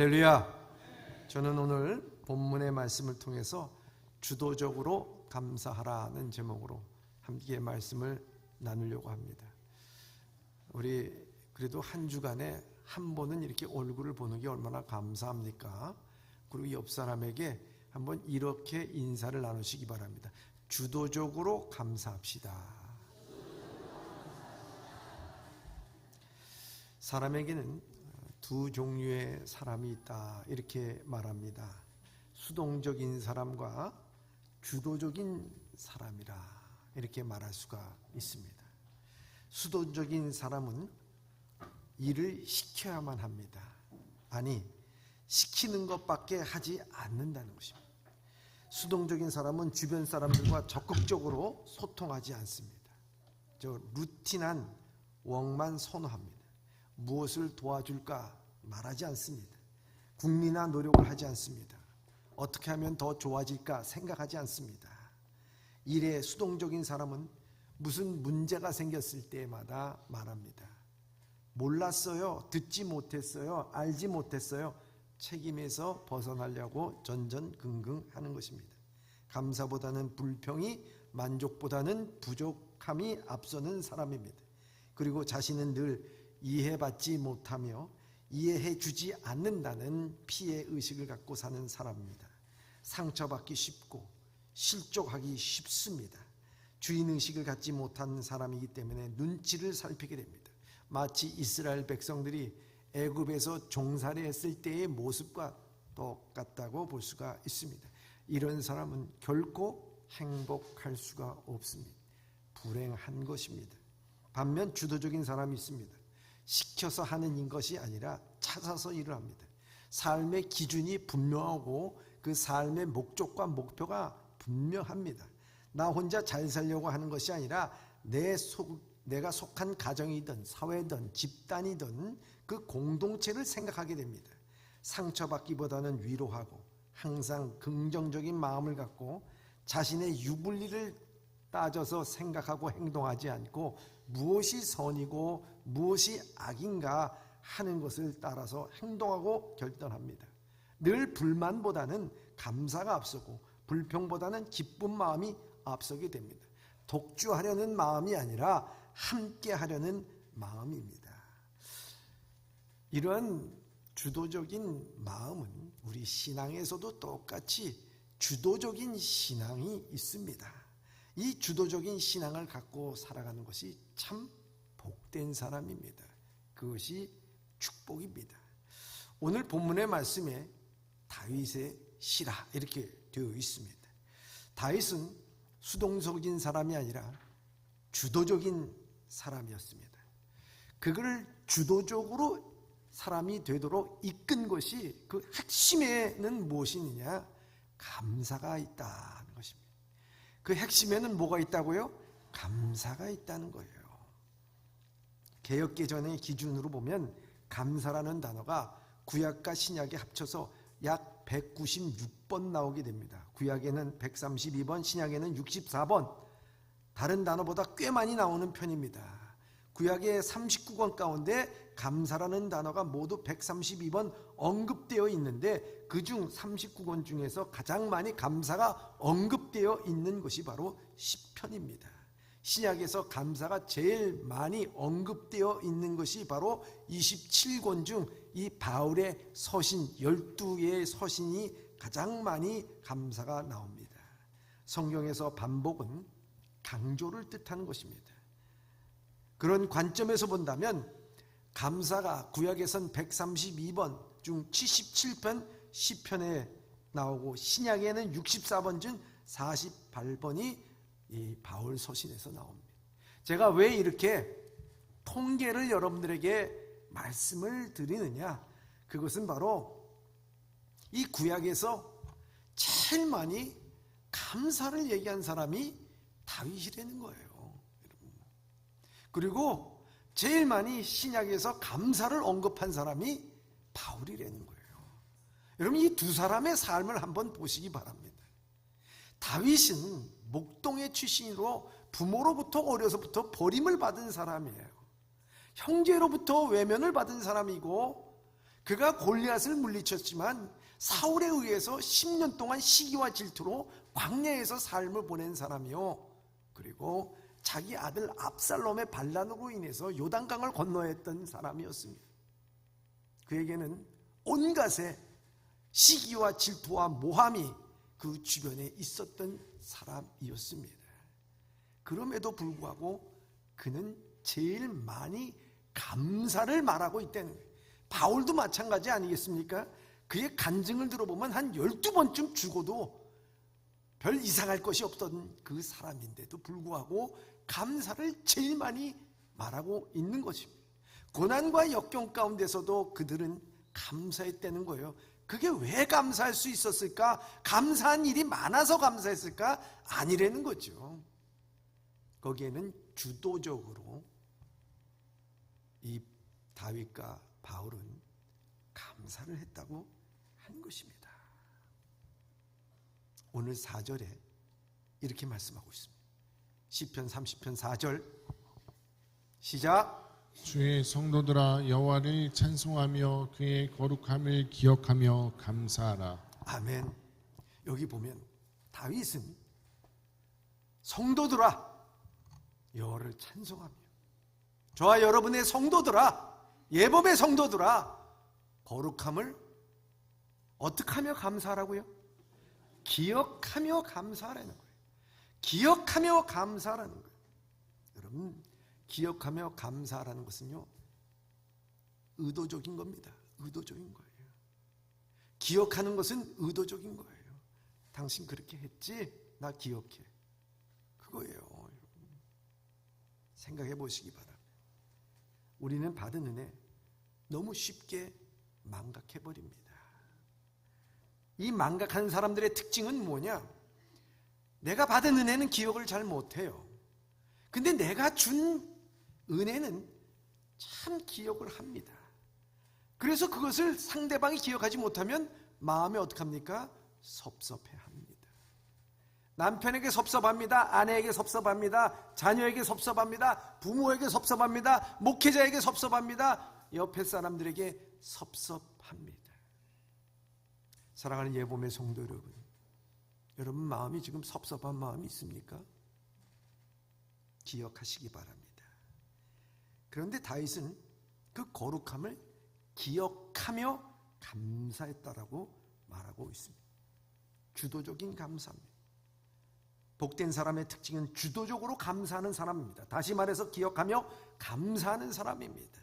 할렐루야. 저는 오늘 본문의 말씀을 통해서 주도적으로 감사하라는 제목으로 함께 말씀을 나누려고 합니다. 우리 그래도 한 주간에 한 번은 이렇게 얼굴을 보는 게 얼마나 감사합니까? 그리고 옆 사람에게 한번 이렇게 인사를 나누시기 바랍니다. 주도적으로 감사합시다. 사람에게는 두 종류의 사람이 있다 이렇게 말합니다. 수동적인 사람과 주도적인 사람이라 이렇게 말할 수가 있습니다. 수동적인 사람은 일을 시켜야만 합니다. 아니, 시키는 것밖에 하지 않는다는 것입니다. 수동적인 사람은 주변 사람들과 적극적으로 소통하지 않습니다. 루틴한 웍만 선호합니다. 무엇을 도와줄까 말하지 않습니다. 궁리나 노력을 하지 않습니다. 어떻게 하면 더 좋아질까 생각하지 않습니다. 일에 수동적인 사람은 무슨 문제가 생겼을 때마다 말합니다. 몰랐어요, 듣지 못했어요, 알지 못했어요. 책임에서 벗어나려고 전전긍긍 하는 것입니다. 감사보다는 불평이, 만족보다는 부족함이 앞서는 사람입니다. 그리고 자신은 늘 이해받지 못하며 이해해주지 않는다는 피해의식을 갖고 사는 사람입니다. 상처받기 쉽고 실족하기 쉽습니다. 주인의식을 갖지 못한 사람이기 때문에 눈치를 살피게 됩니다. 마치 이스라엘 백성들이 애굽에서 종살이했을 때의 모습과 똑같다고 볼 수가 있습니다. 이런 사람은 결코 행복할 수가 없습니다. 불행한 것입니다. 반면 주도적인 사람이 있습니다. 시켜서 하는 것이 아니라 찾아서 일을 합니다. 삶의 기준이 분명하고 그 삶의 목적과 목표가 분명합니다. 나 혼자 잘 살려고 하는 것이 아니라 내가 속한 가정이든 사회든 집단이든 그 공동체를 생각하게 됩니다. 상처받기보다는 위로하고 항상 긍정적인 마음을 갖고 자신의 유불리를 따져서 생각하고 행동하지 않고 무엇이 선이고 무엇이 악인가 하는 것을 따라서 행동하고 결단합니다. 늘 불만보다는 감사가 앞서고 불평보다는 기쁜 마음이 앞서게 됩니다. 독주하려는 마음이 아니라 함께 하려는 마음입니다. 이런 주도적인 마음은 우리 신앙에서도 똑같이 주도적인 신앙이 있습니다. 이 주도적인 신앙을 갖고 살아가는 것이 참 복된 사람입니다. 그것이 축복입니다. 오늘 본문의 말씀에 다윗의 시라 이렇게 되어 있습니다. 다윗은 수동적인 사람이 아니라 주도적인 사람이었습니다. 그를 주도적으로 사람이 되도록 이끈 것이 그 핵심에는 무엇이냐? 감사가 있다는 것입니다. 그 핵심에는 뭐가 있다고요? 감사가 있다는 거예요. 개역개정의 기준으로 보면 감사라는 단어가 구약과 신약에 합쳐서 약 196번 나오게 됩니다. 구약에는 132번, 신약에는 64번. 다른 단어보다 꽤 많이 나오는 편입니다. 구약의 39권 가운데 감사라는 단어가 모두 132번 언급되어 있는데 그중 39권 중에서 가장 많이 감사가 언급되어 있는 것이 바로 시편입니다. 신약에서 감사가 제일 많이 언급되어 있는 것이 바로 27권 중 이 바울의 서신 12개의 서신이 가장 많이 감사가 나옵니다. 성경에서 반복은 강조를 뜻하는 것입니다. 그런 관점에서 본다면 감사가 구약에선 132번 중 77편 시편에 나오고 신약에는 64번 중 48번이 이 바울 서신에서 나옵니다. 제가 왜 이렇게 통계를 여러분들에게 말씀을 드리느냐? 그것은 바로 이 구약에서 제일 많이 감사를 얘기한 사람이 다윗이라는 거예요. 그리고 제일 많이 신약에서 감사를 언급한 사람이 바울이라는 거예요. 여러분 이 두 사람의 삶을 한번 보시기 바랍니다. 다윗은 목동의 출신으로 부모로부터 어려서부터 버림을 받은 사람이에요. 형제로부터 외면을 받은 사람이고 그가 골리앗을 물리쳤지만 사울에 의해서 10년 동안 시기와 질투로 광야에서 삶을 보낸 사람이요, 그리고 자기 아들 압살롬의 반란으로 인해서 요단강을 건너야 했던 사람이었습니다. 그에게는 온갖의 시기와 질투와 모함이 그 주변에 있었던 사람이었습니다. 그럼에도 불구하고 그는 제일 많이 감사를 말하고 있다는 거예요. 바울도 마찬가지 아니겠습니까? 그의 간증을 들어보면 한 12번쯤 죽어도 별 이상할 것이 없던 그 사람인데도 불구하고 감사를 제일 많이 말하고 있는 것입니다. 고난과 역경 가운데서도 그들은 감사했다는 거예요. 그게 왜 감사할 수 있었을까? 감사한 일이 많아서 감사했을까? 아니라는 거죠. 거기에는 주도적으로 이 다윗과 바울은 감사를 했다고 한 것입니다. 오늘 4절에 이렇게 말씀하고 있습니다. 시편 30편 4절 시작. 주의 성도들아 여호와를 찬송하며 그의 거룩함을 기억하며 감사하라. 아멘. 여기 보면 다윗은 성도들아 여호와를 찬송하며, 저와 여러분의 성도들아, 예법의 성도들아, 거룩함을 어떻게 하며 감사하라고요? 기억하며 감사하라는 거예요. 기억하며 감사하라는 거예요. 여러분, 기억하며 감사하라는 것은요, 의도적인 겁니다. 의도적인 거예요. 기억하는 것은 의도적인 거예요. 당신 그렇게 했지? 나 기억해. 그거예요. 생각해 보시기 바랍니다. 우리는 받은 은혜 너무 쉽게 망각해 버립니다. 이 망각하는 사람들의 특징은 뭐냐? 내가 받은 은혜는 기억을 잘 못해요. 근데 내가 준 은혜는 참 기억을 합니다. 그래서 그것을 상대방이 기억하지 못하면 마음이 어떡합니까? 섭섭해합니다. 남편에게 섭섭합니다. 아내에게 섭섭합니다. 자녀에게 섭섭합니다. 부모에게 섭섭합니다. 목회자에게 섭섭합니다. 옆에 사람들에게 섭섭합니다. 사랑하는 예봄의 성도 여러분, 여러분 마음이 지금 섭섭한 마음이 있습니까? 기억하시기 바랍니다. 그런데 다윗은 그 거룩함을 기억하며 감사했다라고 말하고 있습니다. 주도적인 감사입니다. 복된 사람의 특징은 주도적으로 감사하는 사람입니다. 다시 말해서 기억하며 감사하는 사람입니다.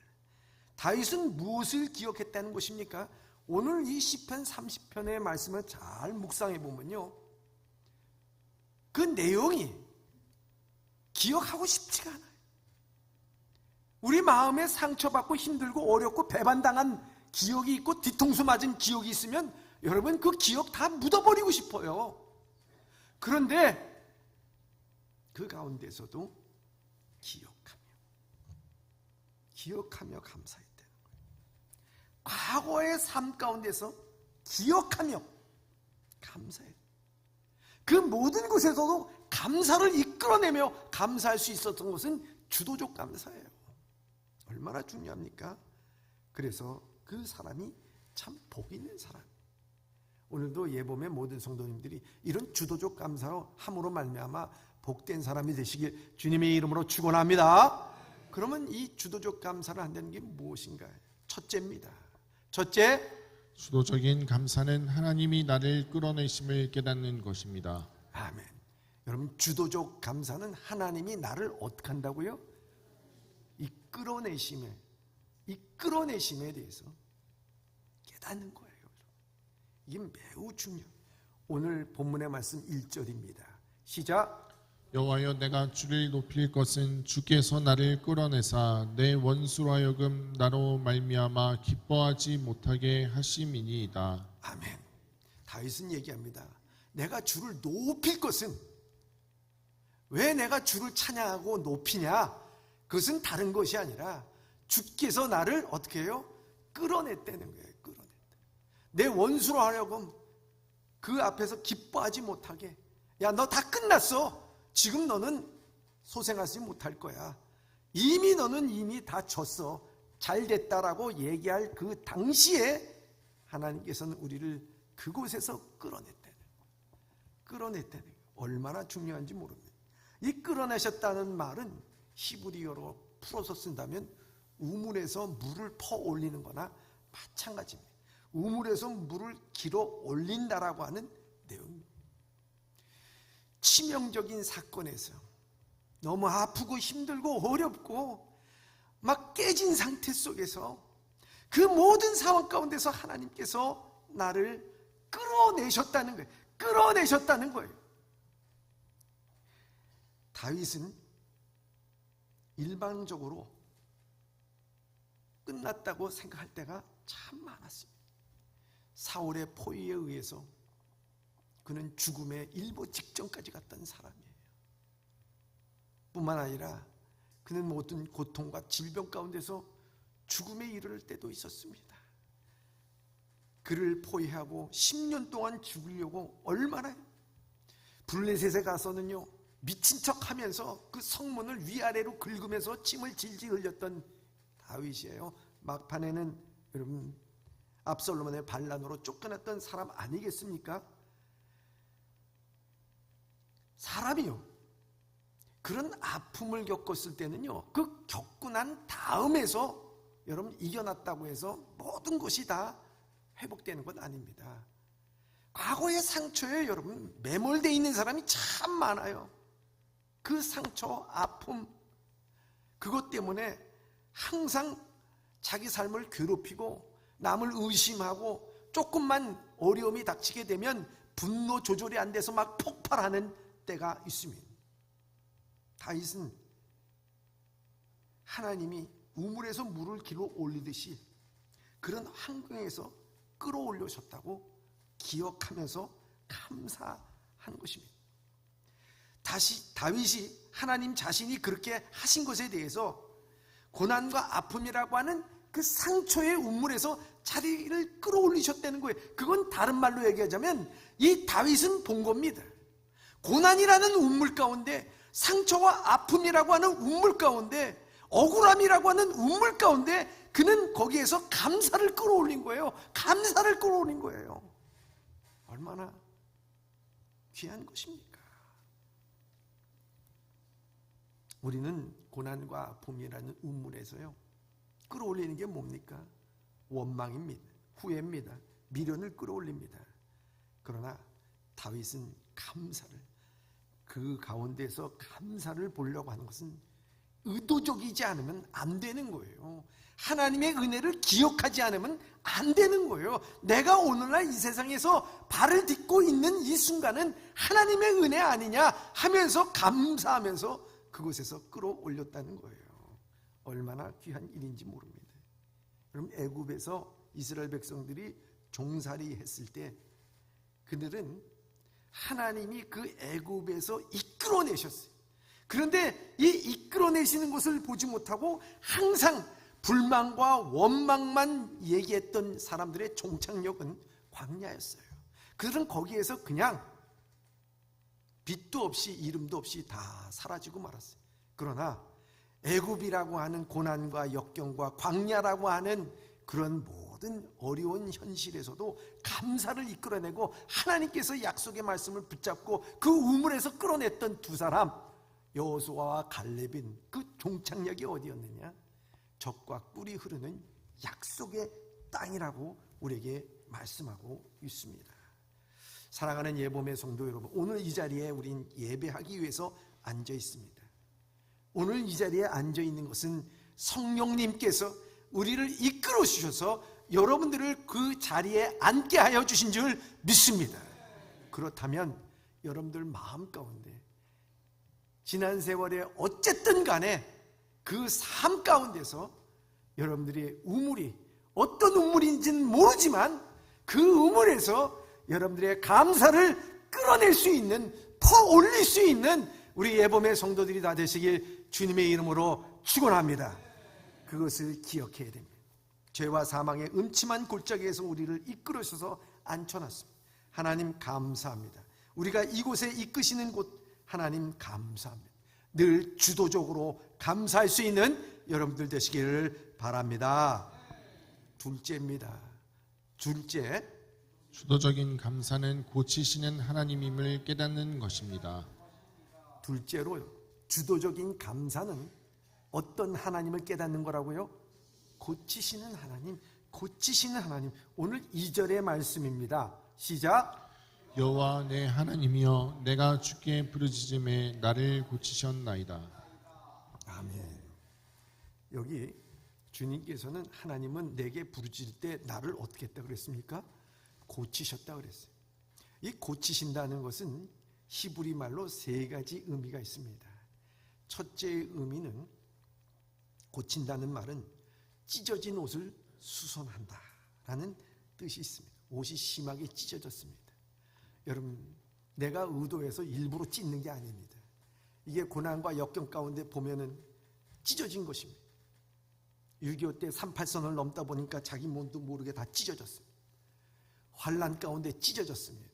다윗은 무엇을 기억했다는 것입니까? 오늘 이 시편 30편의 말씀을 잘 묵상해 보면요, 그 내용이 기억하고 싶지가 않아요. 우리 마음에 상처받고 힘들고 어렵고 배반당한 기억이 있고 뒤통수 맞은 기억이 있으면 여러분 그 기억 다 묻어버리고 싶어요. 그런데 그 가운데서도 기억하며 감사했다는 거예요. 과거의 삶 가운데서 기억하며 감사해. 그 모든 곳에서도 감사를 이끌어내며 감사할 수 있었던 것은 주도적 감사예요. 얼마나 중요합니까? 그래서 그 사람이 참 복 있는 사람. 오늘도 예봄의 모든 성도님들이 이런 주도적 감사로 함으로 말미암아 복된 사람이 되시길 주님의 이름으로 축원합니다. 그러면 이 주도적 감사를 한다는 게 무엇인가요? 첫째입니다. 첫째, 주도적인 감사는 하나님이 나를 끌어내심을 깨닫는 것입니다. 아멘. 여러분, 주도적 감사는 하나님이 나를 어떻게 한다고요? 이끌어내심에 대해서 깨닫는 거예요. 이게 매우 중요해요. 오늘 본문의 말씀 1절입니다. 시작. 여호와여 내가 주를 높일 것은 주께서 나를 끌어내사 내 원수로 하여금 나로 말미암아 기뻐하지 못하게 하심이니이다. 아멘. 다윗은 얘기합니다. 내가 주를 높일 것은, 왜 내가 주를 찬양하고 높이냐? 그것은 다른 것이 아니라 주께서 나를 어떻게 해요? 끌어냈다는 거예요. 끌어냈다. 내 원수로 하려고 그 앞에서 기뻐하지 못하게. 야, 너 다 끝났어. 지금 너는 소생하지 못할 거야. 너는 이미 다 졌어. 잘 됐다라고 얘기할 그 당시에 하나님께서는 우리를 그곳에서 끌어냈다는 거예요. 얼마나 중요한지 모릅니다. 이 끌어내셨다는 말은 히브리어로 풀어서 쓴다면 우물에서 물을 퍼 올리는 거나 마찬가지입니다. 우물에서 물을 길어 올린다라고 하는 내용입니다. 치명적인 사건에서 너무 아프고 힘들고 어렵고 막 깨진 상태 속에서 그 모든 상황 가운데서 하나님께서 나를 끌어내셨다는 거예요. 끌어내셨다는 거예요. 다윗은 일방적으로 끝났다고 생각할 때가 참 많았습니다. 사울의 포위에 의해서 그는 죽음의 일보 직전까지 갔던 사람이에요. 뿐만 아니라 그는 모든 고통과 질병 가운데서 죽음에 이를 때도 있었습니다. 그를 포위하고 10년 동안 죽이려고 얼마나 블레셋에 가서는요 미친 척하면서 그 성문을 위아래로 긁으면서 침을 질질 흘렸던 다윗이에요. 막판에는 여러분 압살롬의 반란으로 쫓겨났던 사람 아니겠습니까? 사람이요 그런 아픔을 겪었을 때는요 그 겪고 난 다음에서 여러분 이겨났다고 해서 모든 것이 다 회복되는 건 아닙니다. 과거의 상처에 여러분 매몰되어 있는 사람이 참 많아요. 그 상처, 아픔 그것 때문에 항상 자기 삶을 괴롭히고 남을 의심하고 조금만 어려움이 닥치게 되면 분노 조절이 안 돼서 막 폭발하는 때가 있습니다. 다윗은 하나님이 우물에서 물을 길어 올리듯이 그런 환경에서 끌어올려셨다고 기억하면서 감사하는 것입니다. 다시 다윗이 하나님 자신이 그렇게 하신 것에 대해서 고난과 아픔이라고 하는 그 상처의 우물에서 자리를 끌어올리셨다는 거예요. 그건 다른 말로 얘기하자면 이 다윗은 본 겁니다. 고난이라는 우물 가운데 상처와 아픔이라고 하는 우물 가운데 억울함이라고 하는 우물 가운데 그는 거기에서 감사를 끌어올린 거예요. 감사를 끌어올린 거예요. 얼마나 귀한 것입니까? 우리는 고난과 아픔이라는 우물에서요 끌어올리는 게 뭡니까? 원망입니다. 후회입니다. 미련을 끌어올립니다. 그러나 다윗은 감사를 그 가운데서 감사를 보려고 하는 것은 의도적이지 않으면 안 되는 거예요. 하나님의 은혜를 기억하지 않으면 안 되는 거예요. 내가 오늘날 이 세상에서 발을 딛고 있는 이 순간은 하나님의 은혜 아니냐 하면서 감사하면서 그곳에서 끌어올렸다는 거예요. 얼마나 귀한 일인지 모릅니다. 그럼 애굽에서 이스라엘 백성들이 종살이 했을 때 그들은 하나님이 그 애굽에서 이끌어내셨어요. 그런데 이 이끌어내시는 것을 보지 못하고 항상 불만과 원망만 얘기했던 사람들의 종착역은 광야였어요. 그들은 거기에서 그냥 빛도 없이 이름도 없이 다 사라지고 말았어요. 그러나 애굽이라고 하는 고난과 역경과 광야라고 하는 그런 모든 어려운 현실에서도 감사를 이끌어내고 하나님께서 약속의 말씀을 붙잡고 그 우물에서 끌어냈던 두 사람 여호수아와 갈렙인 그 종착역이 어디였느냐? 젖과 꿀이 흐르는 약속의 땅이라고 우리에게 말씀하고 있습니다. 사랑하는 예봄의 성도 여러분, 오늘 이 자리에 우린 예배하기 위해서 앉아 있습니다. 오늘 이 자리에 앉아 있는 것은 성령님께서 우리를 이끌어 주셔서 여러분들을 그 자리에 앉게 하여 주신 줄 믿습니다. 그렇다면 여러분들 마음 가운데 지난 세월에 어쨌든 간에 그 삶 가운데서 여러분들의 우물이 어떤 우물인지는 모르지만 그 우물에서 여러분들의 감사를 끌어낼 수 있는, 퍼 올릴 수 있는 우리 예봄의 성도들이 다 되시길 주님의 이름으로 축원합니다. 그것을 기억해야 됩니다. 죄와 사망의 음침한 골짜기에서 우리를 이끌어셔서 앉혀놨습니다. 하나님 감사합니다. 우리가 이곳에 이끄시는 곳 하나님 감사합니다. 늘 주도적으로 감사할 수 있는 여러분들 되시기를 바랍니다. 둘째입니다. 둘째, 주도적인 감사는 고치시는 하나님임을 깨닫는 것입니다. 둘째로 주도적인 감사는 어떤 하나님을 깨닫는 거라고요? 고치시는 하나님, 고치시는 하나님. 오늘 2절의 말씀입니다. 시작. 여호와 내 하나님이여 내가 주께 부르짖음에 나를 고치셨나이다. 아멘. 여기 주님께서는 하나님은 내게 부르짖을 때 나를 어떻게 했다 그랬습니까? 고치셨다 그랬어요. 이 고치신다는 것은 히브리 말로 세 가지 의미가 있습니다. 첫째의 의미는, 고친다는 말은 찢어진 옷을 수선한다 라는 뜻이 있습니다. 옷이 심하게 찢어졌습니다. 여러분, 내가 의도해서 일부러 찢는 게 아닙니다. 이게 고난과 역경 가운데 보면은 찢어진 것입니다. 6.25 때 38선을 넘다 보니까 자기 몸도 모르게 다 찢어졌습니다. 환난 가운데 찢어졌습니다.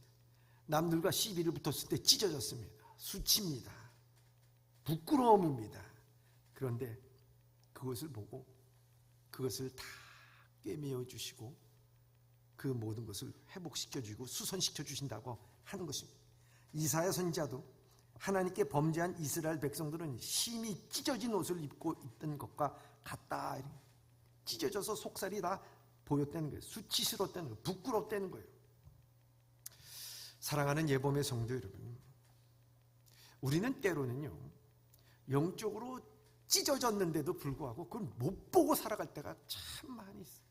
남들과 시비를 붙었을 때 찢어졌습니다. 수치입니다. 부끄러움입니다. 그런데 그것을 보고 그것을 다 꿰매어 주시고 그 모든 것을 회복시켜 주고 수선시켜 주신다고 하는 것입니다. 이사야 선지자도 하나님께 범죄한 이스라엘 백성들은 심히 찢어진 옷을 입고 있던 것과 같다. 찢어져서 속살이 다 보였다는 거예요. 수치스럽다는 거예요. 부끄럽다는 거예요. 사랑하는 예범의 성도 여러분, 우리는 때로는요, 영적으로 찢어졌는데도 불구하고 그걸 못 보고 살아갈 때가 참 많이 있어요.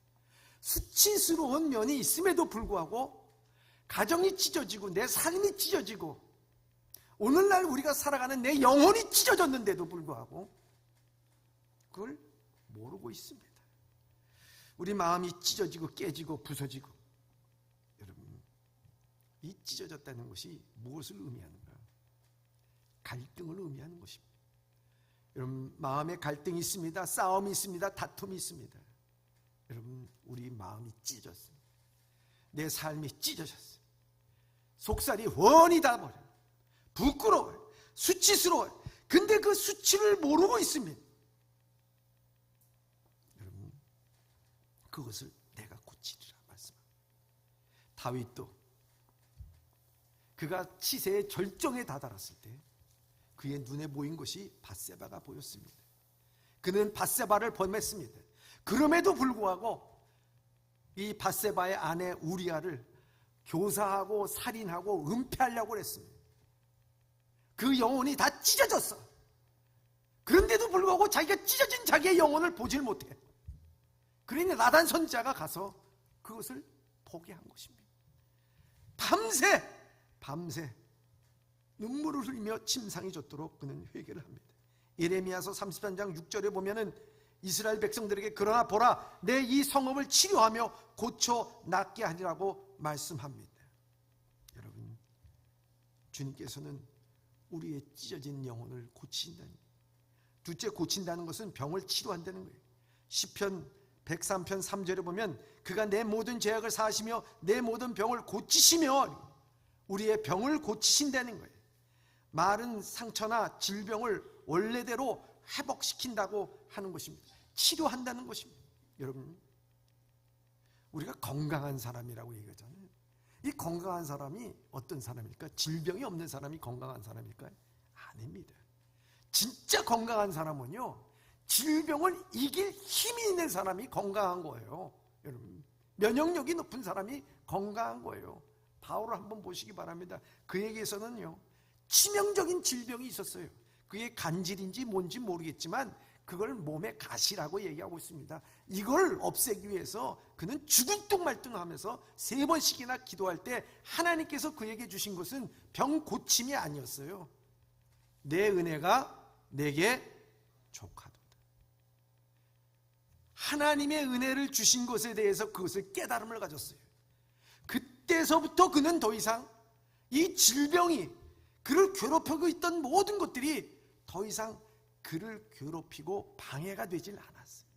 수치스러운 면이 있음에도 불구하고 가정이 찢어지고 내 삶이 찢어지고 오늘날 우리가 살아가는 내 영혼이 찢어졌는데도 불구하고 그걸 모르고 있습니다. 우리 마음이 찢어지고 깨지고 부서지고, 여러분, 이 찢어졌다는 것이 무엇을 의미하는가? 갈등을 의미하는 것입니다. 여러분, 마음에 갈등이 있습니다. 싸움이 있습니다. 다툼이 있습니다. 여러분, 우리 마음이 찢어졌습니다. 내 삶이 찢어졌어요. 속살이 훤히 다 버려요. 부끄러워요. 수치스러워요. 근데 그 수치를 모르고 있습니다. 여러분, 그것을 내가 고치리라 말씀합니다. 다윗도 그가 치세의 절정에 다다랐을 때 그의 눈에 보인 것이 밧세바가 보였습니다. 그는 밧세바를 범했습니다. 그럼에도 불구하고 이 밧세바의 아내 우리아를 교사하고 살인하고 은폐하려고 했습니다. 그 영혼이 다 찢어졌어. 그런데도 불구하고 자기가 찢어진 자기의 영혼을 보질 못해. 그러니 나단 선지자가 가서 그것을 보게 한 것입니다. 밤새 눈물을 흘리며 침상이 젖도록 그는 회개를 합니다. 예레미야서 33장 6절에 보면은 이스라엘 백성들에게 그러나 보라 내 이 성읍을 치료하며 고쳐 낫게 하리라고 말씀합니다. 여러분, 주님께서는 우리의 찢어진 영혼을 고친다는 거예요. 둘째, 고친다는 것은 병을 치료한다는 거예요. 시편 103편 3절에 보면 그가 내 모든 죄악을 사하시며 내 모든 병을 고치시며 우리의 병을 고치신다는 거예요. 마른 상처나 질병을 원래대로 회복시킨다고 하는 것입니다. 치료한다는 것입니다. 여러분, 우리가 건강한 사람이라고 얘기하잖아요. 이 건강한 사람이 어떤 사람일까? 질병이 없는 사람이 건강한 사람일까요? 아닙니다. 진짜 건강한 사람은요, 질병을 이길 힘이 있는 사람이 건강한 거예요. 여러분, 면역력이 높은 사람이 건강한 거예요. 바울을 한번 보시기 바랍니다. 그에게서는요, 치명적인 질병이 있었어요. 그게 간질인지 뭔지 모르겠지만 그걸 몸의 가시라고 얘기하고 있습니다. 이걸 없애기 위해서 그는 죽을뚱말뚱하면서 3번씩이나 기도할 때 하나님께서 그에게 주신 것은 병 고침이 아니었어요. 내 은혜가 내게 족하도다. 하나님의 은혜를 주신 것에 대해서 그것을 깨달음을 가졌어요. 그때서부터 그는 더 이상 이 질병이 그를 괴롭히고 있던 모든 것들이 더 이상 그를 괴롭히고 방해가 되질 않았어요.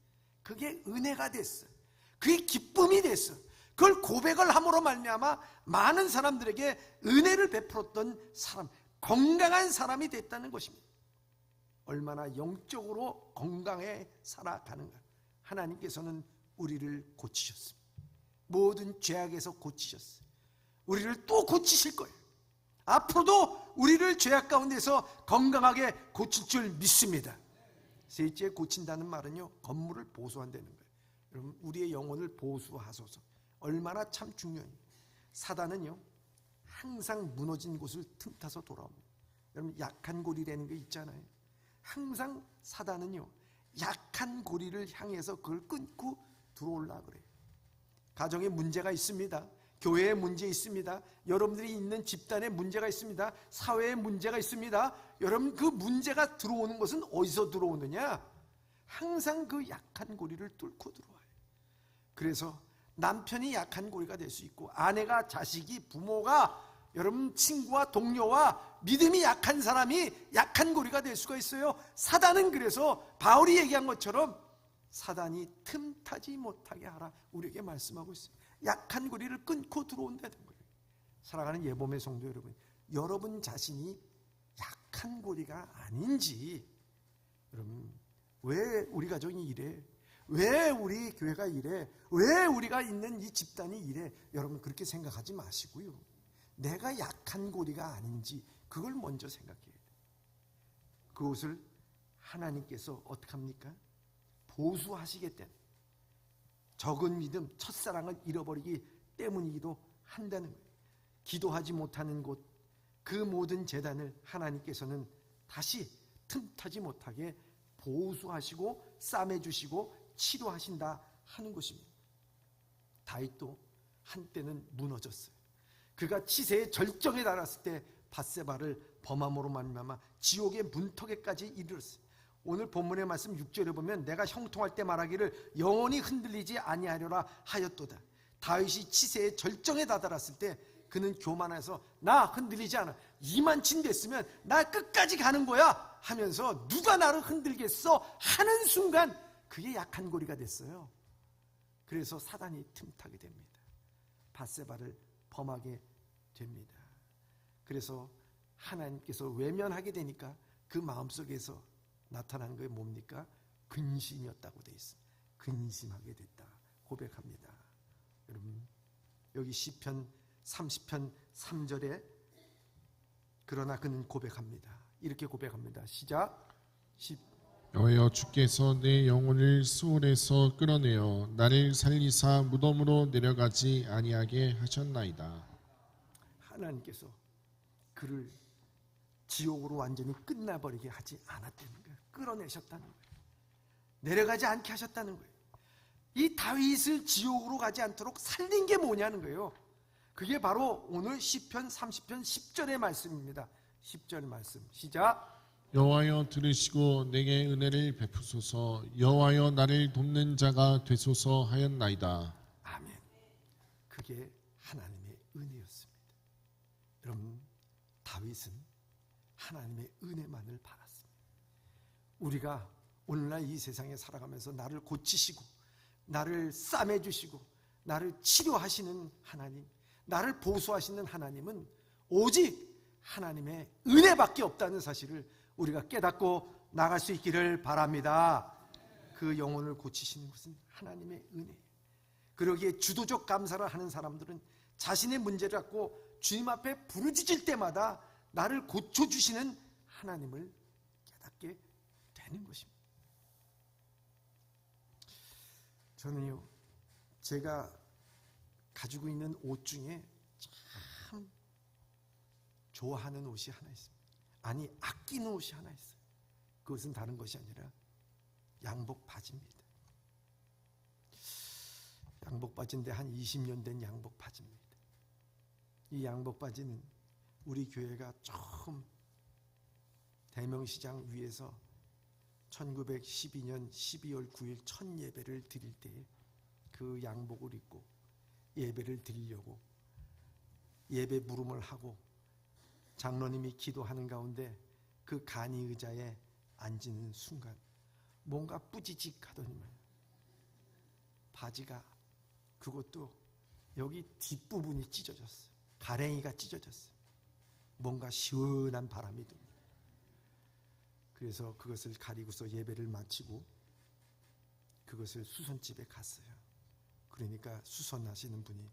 그게 은혜가 됐어요. 그게 기쁨이 됐어요. 그걸 고백을 함으로 말미암아 많은 사람들에게 은혜를 베풀었던 사람, 건강한 사람이 됐다는 것입니다. 얼마나 영적으로 건강해 살아가는가. 하나님께서는 우리를 고치셨습니다. 모든 죄악에서 고치셨어요. 우리를 또 고치실 거예요. 앞으로도 우리를 죄악 가운데서 건강하게 고칠 줄 믿습니다. 셋째, 고친다는 말은요, 건물을 보수한다는 거예요. 여러분, 우리의 영혼을 보수하소서. 얼마나 참 중요해요. 사단은요, 항상 무너진 곳을 틈타서 돌아옵니다. 여러분, 약한 고리라는 게 있잖아요. 항상 사단은요, 약한 고리를 향해서 그걸 끊고 들어오려고 그래요. 가정에 문제가 있습니다. 교회에 문제 있습니다. 여러분들이 있는 집단에 문제가 있습니다. 사회에 문제가 있습니다. 여러분, 그 문제가 들어오는 것은 어디서 들어오느냐? 항상 그 약한 고리를 뚫고 들어와요. 그래서 남편이 약한 고리가 될 수 있고, 아내가, 자식이, 부모가, 여러분 친구와 동료와 믿음이 약한 사람이 약한 고리가 될 수가 있어요. 사단은 그래서 바울이 얘기한 것처럼 사단이 틈타지 못하게 하라, 우리에게 말씀하고 있어요. 약한 고리를 끊고 들어온다는 거예요. 사랑하는 예봄의 성도 여러분, 여러분 자신이 약한 고리가 아닌지, 여러분, 왜 우리 가정이 이래? 왜 우리 교회가 이래? 왜 우리가 있는 이 집단이 이래? 여러분, 그렇게 생각하지 마시고요, 내가 약한 고리가 아닌지 그걸 먼저 생각해야 돼요. 그것을 하나님께서 어떻게 합니까? 보수하시겠다는, 적은 믿음, 첫사랑을 잃어버리기 때문이기도 한다는 거예요. 기도하지 못하는 곳, 그 모든 재단을 하나님께서는 다시 틈타지 못하게 보수하시고 싸매주시고 치료하신다 하는 것입니다. 다윗도 한때는 무너졌어요. 그가 치세의 절정에 달았을 때 밧세바를 범함으로 말미암아 지옥의 문턱에까지 이르렀어요. 오늘 본문의 말씀 6절에 보면 내가 형통할 때 말하기를 영원히 흔들리지 아니하려라 하였도다. 다윗이 치세의 절정에 다다랐을 때 그는 교만해서 나 흔들리지 않아, 이만친 됐으면 나 끝까지 가는 거야 하면서 누가 나를 흔들겠어 하는 순간 그게 약한 고리가 됐어요. 그래서 사단이 틈타게 됩니다. 밧세바를 범하게 됩니다. 그래서 하나님께서 외면하게 되니까 그 마음속에서 나타난 게 뭡니까? 근심이었다고 되어 있습니다. 근심하게 됐다 고백합니다. 여러분, 여기 시편 30편 3절에 그러나 그는 고백합니다. 이렇게 고백합니다. 시작. 여호와여, 주께서 내 영혼을 수월에서 끌어내어 나를 살리사 무덤으로 내려가지 아니하게 하셨나이다. 하나님께서 그를 지옥으로 완전히 끝나버리게 하지 않았다는 거예요. 끌어내셨다는 거예요. 내려가지 않게 하셨다는 거예요. 이 다윗을 지옥으로 가지 않도록 살린 게 뭐냐는 거예요. 그게 바로 오늘 시편 30편 10절의 말씀입니다. 10절 말씀 시작. 여호와여, 들으시고 내게 은혜를 베푸소서. 여호와여, 나를 돕는 자가 되소서 하였나이다. 아멘. 그게 하나님의 은혜였습니다. 여러분, 다윗은 하나님의 은혜만을 받았습니다. 우리가 오늘날 이 세상에 살아가면서 나를 고치시고 나를 싸매주시고 나를 치료하시는 하나님, 나를 보수하시는 하나님은 오직 하나님의 은혜밖에 없다는 사실을 우리가 깨닫고 나갈 수 있기를 바랍니다. 그 영혼을 고치시는 것은 하나님의 은혜예요. 그러기에 주도적 감사를 하는 사람들은 자신의 문제를 갖고 주님 앞에 부르짖을 때마다 나를 고쳐주시는 하나님을 깨닫게 되는 것입니다. 저는요, 제가 가지고 있는 옷 중에 참 좋아하는 옷이 하나 있습니다. 아니, 아끼는 옷이 하나 있어요. 그것은 다른 것이 아니라 양복 바지입니다. 양복 바지인데 한 20년 된 양복 바지입니다. 이 양복 바지는 우리 교회가 처음 대명시장 위에서 1912년 12월 9일 첫 예배를 드릴 때 그 양복을 입고 예배를 드리려고 예배 물음을 하고 장로님이 기도하는 가운데 그 간이 의자에 앉는 순간 뭔가 뿌지직하더니만 바지가, 그것도 여기 뒷부분이 찢어졌어요. 가랭이가 찢어졌어요. 뭔가 시원한 바람이 듭니다. 그래서 그것을 가리고서 예배를 마치고 그것을 수선집에 갔어요. 그러니까 수선하시는 분이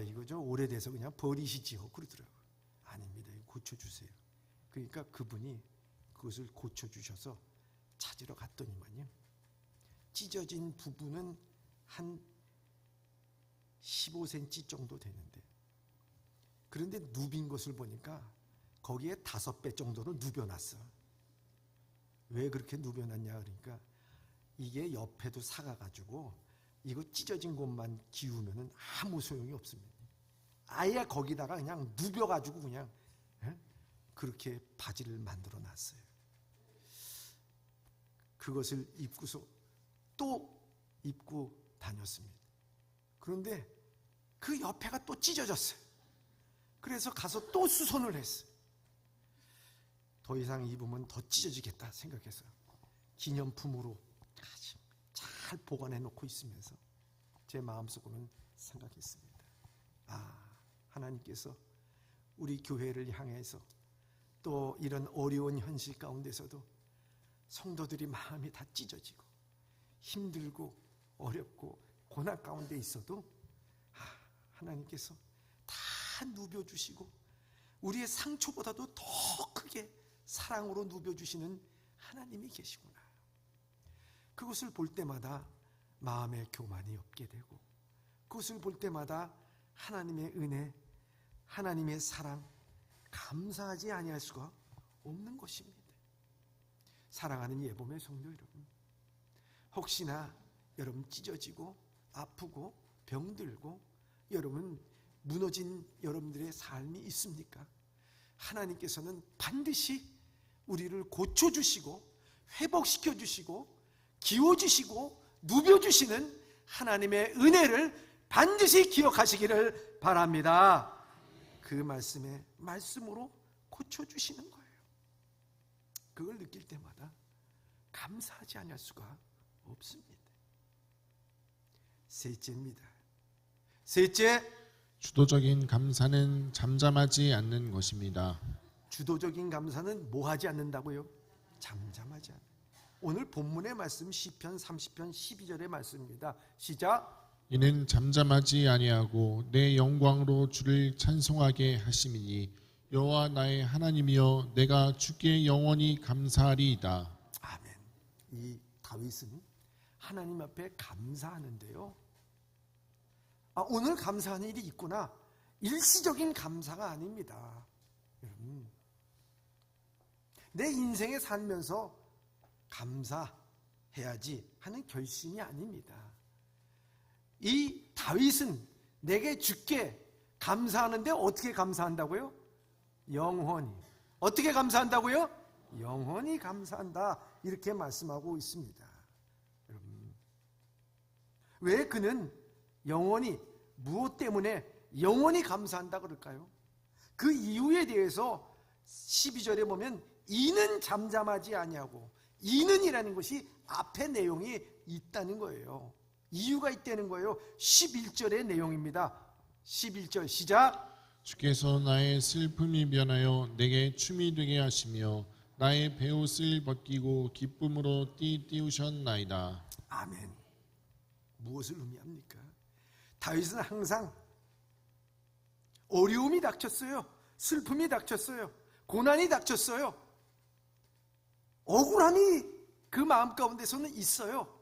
이거 좀 오래돼서 그냥 버리시지요 그러더라고요. 아닙니다. 이거 고쳐주세요. 그러니까 그분이 그것을 고쳐주셔서 찾으러 갔더니만요, 찢어진 부분은 한 15cm 정도 되는데, 그런데 누빈 것을 보니까 거기에 5배 정도로 누벼놨어. 왜 그렇게 누벼놨냐 그러니까 이게 옆에도 사가가지고 이거 찢어진 곳만 기우면은 아무 소용이 없습니다. 아예 거기다가 그냥 누벼가지고 그냥 그렇게 바지를 만들어 놨어요. 그것을 입고서 또 입고 다녔습니다. 그런데 그 옆에가 또 찢어졌어요. 그래서 가서 또 수선을 했어요. 더 이상 입으면 더 찢어지겠다 생각해서 기념품으로 잘 보관해 놓고 있으면서 제 마음속으로는 생각했습니다. 하나님께서 우리 교회를 향해서 또 이런 어려운 현실 가운데서도 성도들이 마음이 다 찢어지고 힘들고 어렵고 고난 가운데 있어도 하나님께서 다 누벼주시고 우리의 상처보다도 더 크게 사랑으로 누벼주시는 하나님이 계시구나. 그것을 볼 때마다 마음의 교만이 없게 되고, 그것을 볼 때마다 하나님의 은혜, 하나님의 사랑 감사하지 아니할 수가 없는 것입니다. 사랑하는 예봄의 성도 여러분, 혹시나 여러분 찢어지고 아프고 병들고 여러분 무너진 여러분들의 삶이 있습니까? 하나님께서는 반드시 우리를 고쳐주시고 회복시켜주시고 기워주시고 누벼주시는 하나님의 은혜를 반드시 기억하시기를 바랍니다. 그 말씀으로 고쳐주시는 거예요. 그걸 느낄 때마다 감사하지 않을 수가 없습니다. 셋째입니다. 셋째, 주도적인 감사는 잠잠하지 않는 것입니다. 주도적인 감사는 뭐 하지 않는다고요? 잠잠하지 않는. 오늘 본문의 말씀 시편 30편 12절의 말씀입니다. 시작. 이는 잠잠하지 아니하고 내 영광으로 주를 찬송하게 하심이니 여호와 나의 하나님이여 내가 주께 영원히 감사하리이다. 아멘. 이 다윗은 하나님 앞에 감사하는데요, 오늘 감사하는 일이 있구나, 일시적인 감사가 아닙니다. 여러분, 내 인생에 살면서 감사해야지 하는 결심이 아닙니다. 이 다윗은 내게 주께 감사하는데 어떻게 감사한다고요? 영원히. 어떻게 감사한다고요? 영원히 감사한다, 이렇게 말씀하고 있습니다. 여러분, 왜 그는 영원히, 무엇 때문에 영원히 감사한다 그럴까요? 그 이유에 대해서 12절에 보면 이는 잠잠하지 아니하고, 이는이라는 것이 앞에 내용이 있다는 거예요. 이유가 있다는 거예요. 11절의 내용입니다. 11절 시작. 주께서 나의 슬픔이 변하여 내게 춤이 되게 하시며 나의 베옷을 벗기고 기쁨으로 띠우셨나이다. 아멘. 무엇을 의미합니까? 다윗은 항상 어려움이 닥쳤어요. 슬픔이 닥쳤어요. 고난이 닥쳤어요. 억울함이 그 마음 가운데서는 있어요.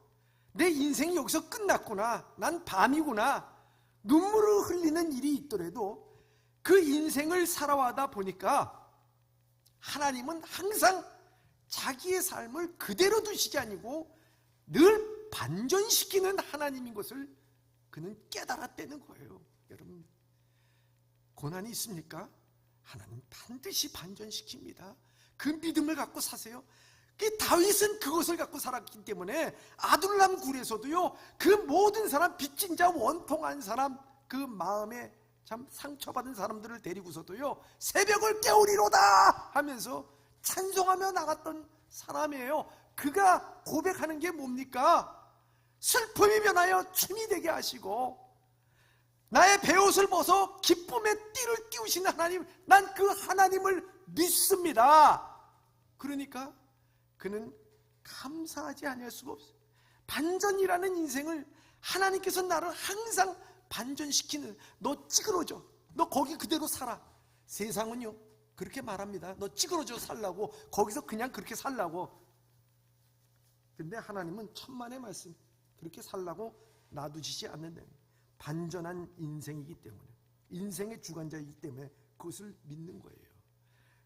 내 인생이 여기서 끝났구나, 난 밤이구나, 눈물을 흘리는 일이 있더라도 그 인생을 살아와다 보니까 하나님은 항상 자기의 삶을 그대로 두시지 아니고 늘 반전시키는 하나님인 것을 그는 깨달았다는 거예요. 여러분, 고난이 있습니까? 하나님 반드시 반전시킵니다. 그 믿음을 갖고 사세요. 다윗은 그것을 갖고 살았기 때문에 아둘람 굴에서도요, 그 모든 사람, 빚진 자, 원통한 사람, 그 마음에 참 상처받은 사람들을 데리고서도요, 새벽을 깨우리로다 하면서 찬송하며 나갔던 사람이에요. 그가 고백하는 게 뭡니까? 슬픔이 변하여 춤이 되게 하시고 나의 베옷을 벗어 기쁨의 띠를 띄우시는 하나님, 난 그 하나님을 믿습니다. 그러니까 그는 감사하지 아니할 수가 없어요. 반전이라는 인생을 하나님께서 나를 항상 반전시키는, 너 찌그러져, 너 거기 그대로 살아. 세상은요 그렇게 말합니다. 너 찌그러져 살라고, 거기서 그냥 그렇게 살라고. 근데 하나님은 천만의 말씀, 그렇게 살라고 놔두시지 않는다. 반전한 인생이기 때문에, 인생의 주관자이기 때문에 그것을 믿는 거예요.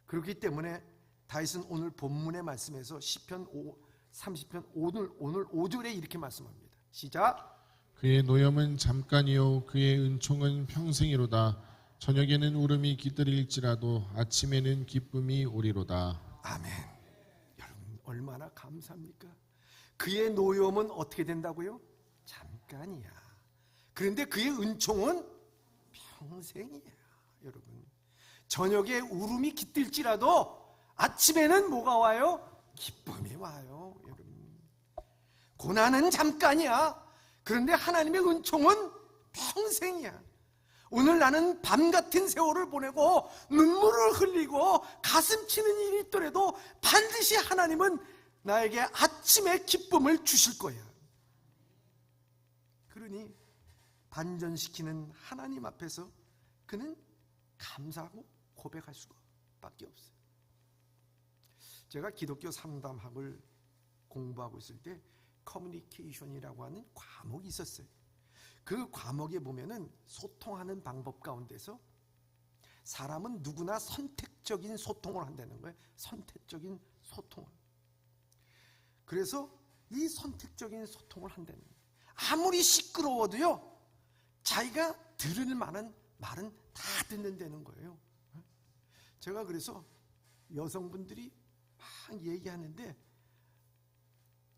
그렇기 때문에 다윗은 오늘 본문의 말씀에서 시편 30편 오늘 5절에 이렇게 말씀합니다. 시작. 그의 노염은 잠깐이요 그의 은총은 평생이로다. 저녁에는 울음이 깃들일지라도 아침에는 기쁨이 오리로다. 아멘. 여러분 얼마나 감사합니까? 그의 노염은 어떻게 된다고요? 잠깐이야. 그런데 그의 은총은 평생이야. 여러분, 저녁에 울음이 깃들지라도 아침에는 뭐가 와요? 기쁨이 와요. 여러분, 고난은 잠깐이야. 그런데 하나님의 은총은 평생이야. 오늘 나는 밤 같은 세월을 보내고 눈물을 흘리고 가슴 치는 일이 있더라도 반드시 하나님은 나에게 아침에 기쁨을 주실 거야. 그러니 반전시키는 하나님 앞에서 그는 감사하고 고백할 수밖에 없어요. 제가 기독교 상담학을 공부하고 있을 때 커뮤니케이션이라고 하는 과목이 있었어요. 그 과목에 보면은 소통하는 방법 가운데서 사람은 누구나 선택적인 소통을 한다는 거예요. 선택적인 소통을. 그래서 이 선택적인 소통을 한다는 거예요. 아무리 시끄러워도요 자기가 들을 만한 말은 다 듣는다는 거예요. 제가 그래서 여성분들이 막 얘기하는데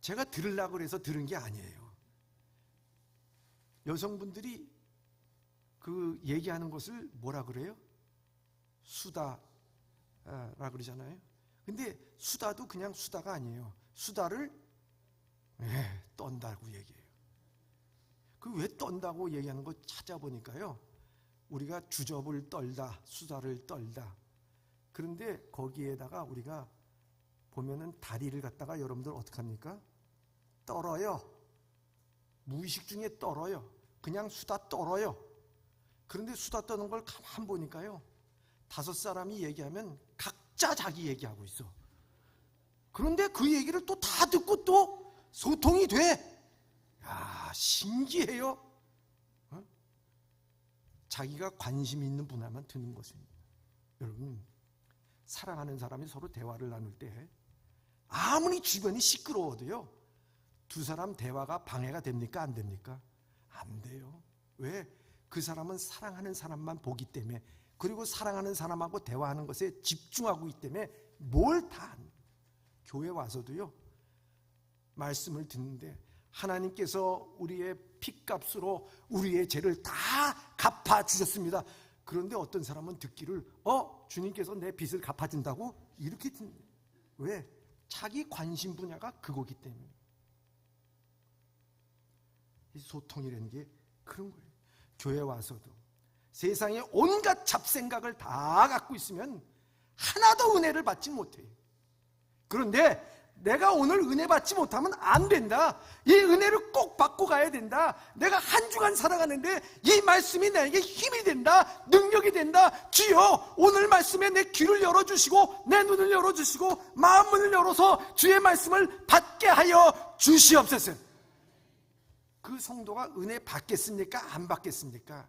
제가 들으려고 해서 들은 게 아니에요. 여성분들이 그 얘기하는 것을 뭐라 그래요? 수다라 그러잖아요. 근데 수다도 그냥 수다가 아니에요. 수다를 떤다고 얘기해요. 그 왜 떤다고 얘기하는 거 찾아보니까요, 우리가 주접을 떨다, 수다를 떨다. 그런데 거기에다가 우리가 보면은 다리를 갖다가 여러분들 어떻게 합니까? 떨어요. 무의식 중에 떨어요. 그냥 수다 떨어요. 그런데 수다 떠는 걸 가만 보니까요, 5사람이 얘기하면 각자 자기 얘기하고 있어. 그런데 그 얘기를 또 다 듣고 또 소통이 돼. 야, 신기해요. 자기가 관심 있는 분야만 듣는 것입니다. 여러분, 사랑하는 사람이 서로 대화를 나눌 때 아무리 주변이 시끄러워도요, 두 사람 대화가 방해가 됩니까? 안 됩니까? 안 돼요. 왜? 그 사람은 사랑하는 사람만 보기 때문에, 그리고 사랑하는 사람하고 대화하는 것에 집중하고 있기 때문에 뭘 다 교회 와서도요 말씀을 듣는데 하나님께서 우리의 핏값으로 우리의 죄를 다 갚아주셨습니다. 그런데 어떤 사람은 듣기를 주님께서 내 빚을 갚아준다고 이렇게 듣는 거예요. 왜? 자기 관심 분야가 그거기 때문에. 이 소통이라는 게 그런 거예요. 교회 와서도 세상에 온갖 잡생각을 다 갖고 있으면 하나도 은혜를 받지 못해요. 그런데 내가 오늘 은혜 받지 못하면 안 된다. 이 은혜를 꼭 받고 가야 된다. 내가 한 주간 살아가는데 이 말씀이 나에게 힘이 된다, 능력이 된다. 주여, 오늘 말씀에 내 귀를 열어주시고 내 눈을 열어주시고 마음문을 열어서 주의 말씀을 받게 하여 주시옵소서. 그 성도가 은혜 받겠습니까? 안 받겠습니까?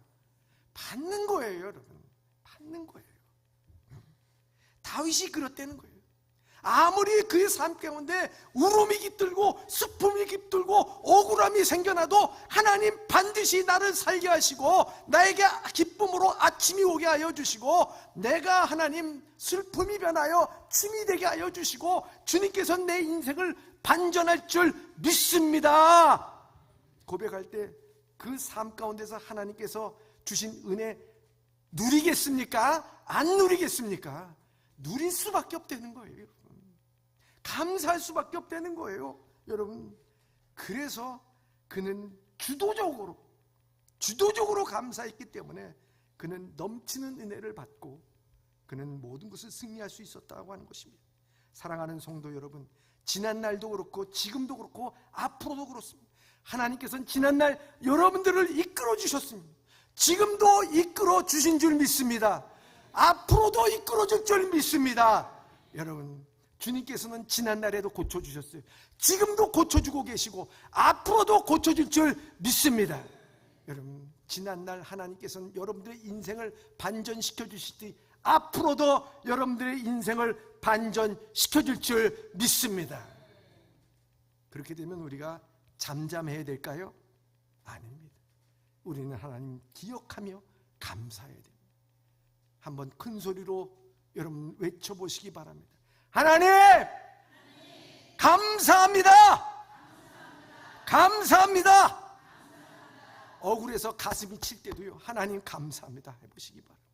받는 거예요, 여러분. 받는 거예요. 다윗이 그렇다는 거예요. 아무리 그의 삶 가운데 울음이 깃들고 슬픔이 깃들고 억울함이 생겨나도 하나님 반드시 나를 살게 하시고 나에게 기쁨으로 아침이 오게 하여 주시고, 내가 하나님 슬픔이 변하여 춤이 되게 하여 주시고 주님께서 내 인생을 반전할 줄 믿습니다. 고백할 때 그 삶 가운데서 하나님께서 주신 은혜 누리겠습니까? 안 누리겠습니까? 누릴 수밖에 없다는 거예요, 여러분. 감사할 수밖에 없다는 거예요, 여러분. 그래서 그는 주도적으로 감사했기 때문에 그는 넘치는 은혜를 받고 그는 모든 것을 승리할 수 있었다고 하는 것입니다. 사랑하는 성도 여러분, 지난날도 그렇고 지금도 그렇고 앞으로도 그렇습니다. 하나님께서는 지난날 여러분들을 이끌어 주셨습니다. 지금도 이끌어 주신 줄 믿습니다. 앞으로도 이끌어 줄 줄 믿습니다. 여러분, 주님께서는 지난날에도 고쳐주셨어요. 지금도 고쳐주고 계시고 앞으로도 고쳐줄 줄 믿습니다. 여러분, 지난날 하나님께서는 여러분들의 인생을 반전시켜 주시듯이 앞으로도 여러분들의 인생을 반전시켜 줄 믿습니다. 그렇게 되면 우리가 잠잠해야 될까요? 아닙니다. 우리는 하나님 기억하며 감사해야 됩니다. 한번 큰 소리로 여러분 외쳐보시기 바랍니다. 하나님, 감사합니다. 감사합니다. 억울해서 가슴이 칠 때도요, 하나님 감사합니다 해보시기 바랍니다.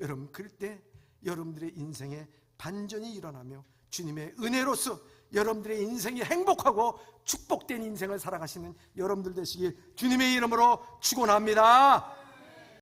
여러분, 그럴 때 여러분들의 인생에 반전이 일어나며 주님의 은혜로서 여러분들의 인생이 행복하고 축복된 인생을 살아가시는 여러분들 되시길 주님의 이름으로 축원합니다.